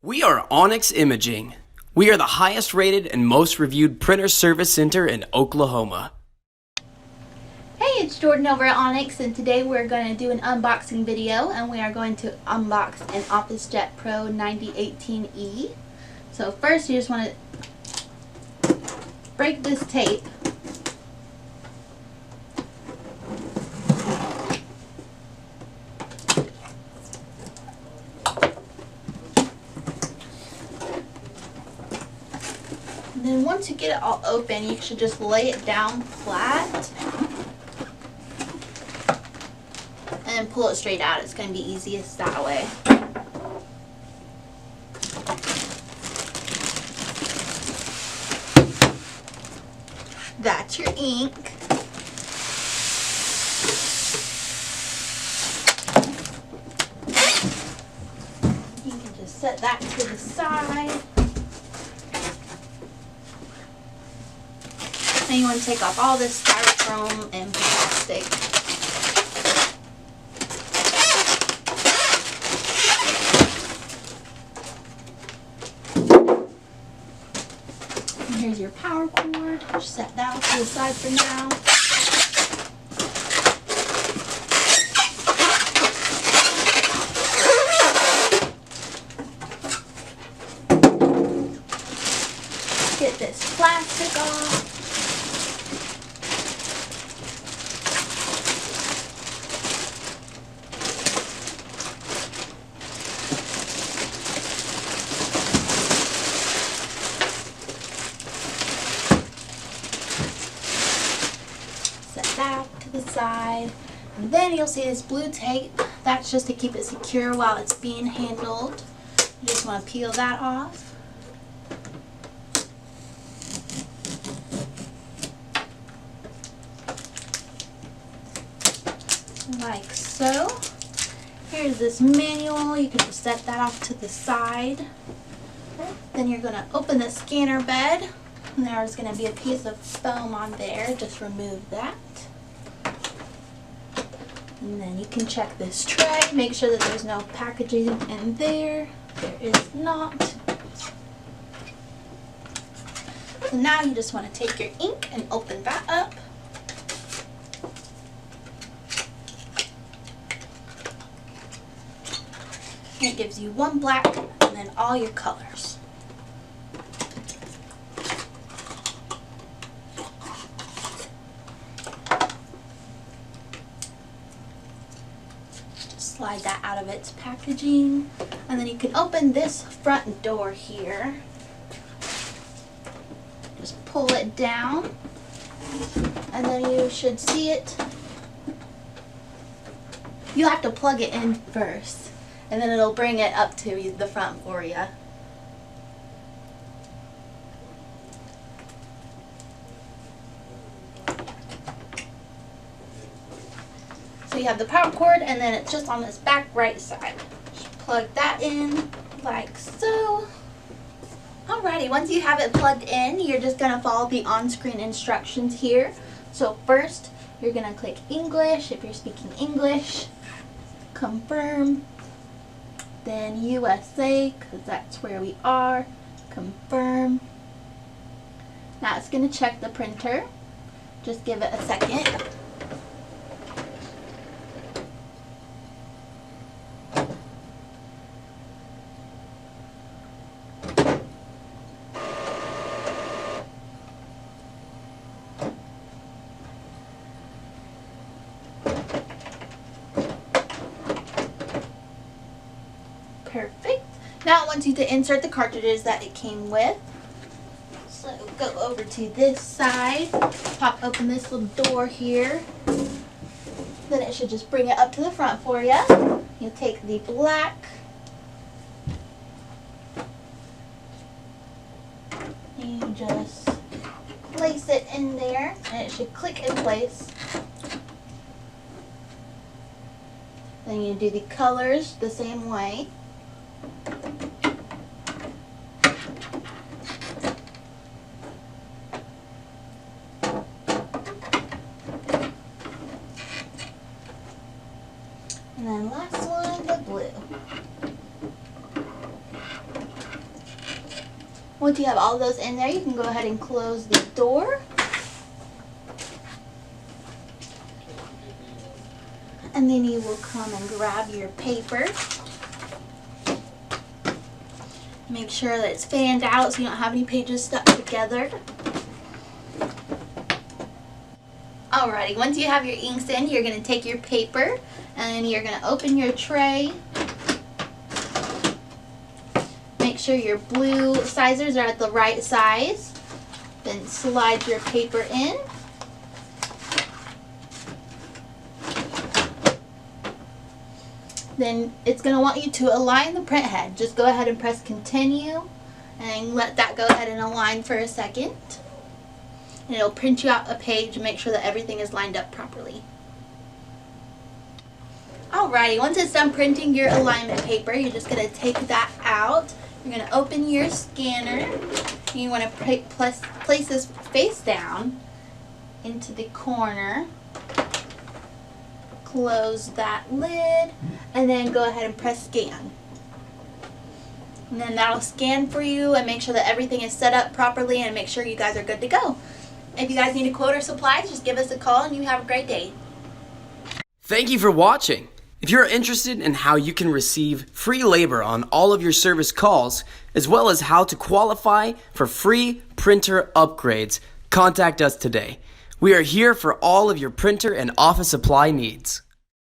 We are Onyx Imaging. We are the highest rated and most reviewed printer service center in Oklahoma. Hey, it's Jordan over at Onyx, and today we're going to do an unboxing video, and we are going to unbox an OfficeJet Pro 9018E. So first you just want to break this tape. And then once you get it all open, you should just lay it down flat and then pull it straight out. It's going to be easiest that way. That's your ink. You can just set that to the side. Then you want to take off all this styrofoam and plastic. And here's your power cord. Just set that off to the side for now. Get this plastic off. That to the side, and then you'll see this blue tape. That's just to keep it secure while it's being handled. You just want to peel that off. Like so. Here's this manual. You can just set that off to the side. Then you're going to open the scanner bed. And there's going to be a piece of foam on there. Just remove that. And then you can check this tray. Make sure that there's no packaging in there. There is not. So now you just want to take your ink and open that up. And it gives you one black and then all your colors. Slide that out of its packaging, and then you can open this front door here. Just pull it down, and then you should see it. You have to plug it in first, and then it'll bring it up to the front for you. So you have the power cord, and then it's just on this back right side. Just plug that in like so. Alrighty, once you have it plugged in, you're just going to follow the on-screen instructions here. So first, you're going to click English if you're speaking English. Confirm. Then USA, because that's where we are. Confirm. Now it's going to check the printer. Just give it a second. Perfect. Now it wants you to insert the cartridges that it came with. So go over to this side, pop open this little door here. Then it should just bring it up to the front for you. You'll take the black and you just place it in there, and it should click in place. Then you do the colors the same way. And then last one, the blue. Once you have all those in there, you can go ahead and close the door. And then you will come and grab your paper. Make sure that it's fanned out so you don't have any pages stuck together. Alrighty, once you have your inks in, you're going to take your paper and you're going to open your tray. Make sure your blue sizers are at the right size. Then slide your paper in. Then it's going to want you to align the print head. Just go ahead and press continue and let that go ahead and align for a second. And it'll print you out a page and make sure that everything is lined up properly. Alrighty, once it's done printing your alignment paper, you're just going to take that out. You're going to open your scanner. You want to place this face down into the corner. Close that lid and then go ahead and press scan. And then that'll scan for you and make sure that everything is set up properly and make sure you guys are good to go. If you guys need a quote or supplies, just give us a call and you have a great day. Thank you for watching. If you're interested in how you can receive free labor on all of your service calls, as well as how to qualify for free printer upgrades, contact us today. We are here for all of your printer and office supply needs.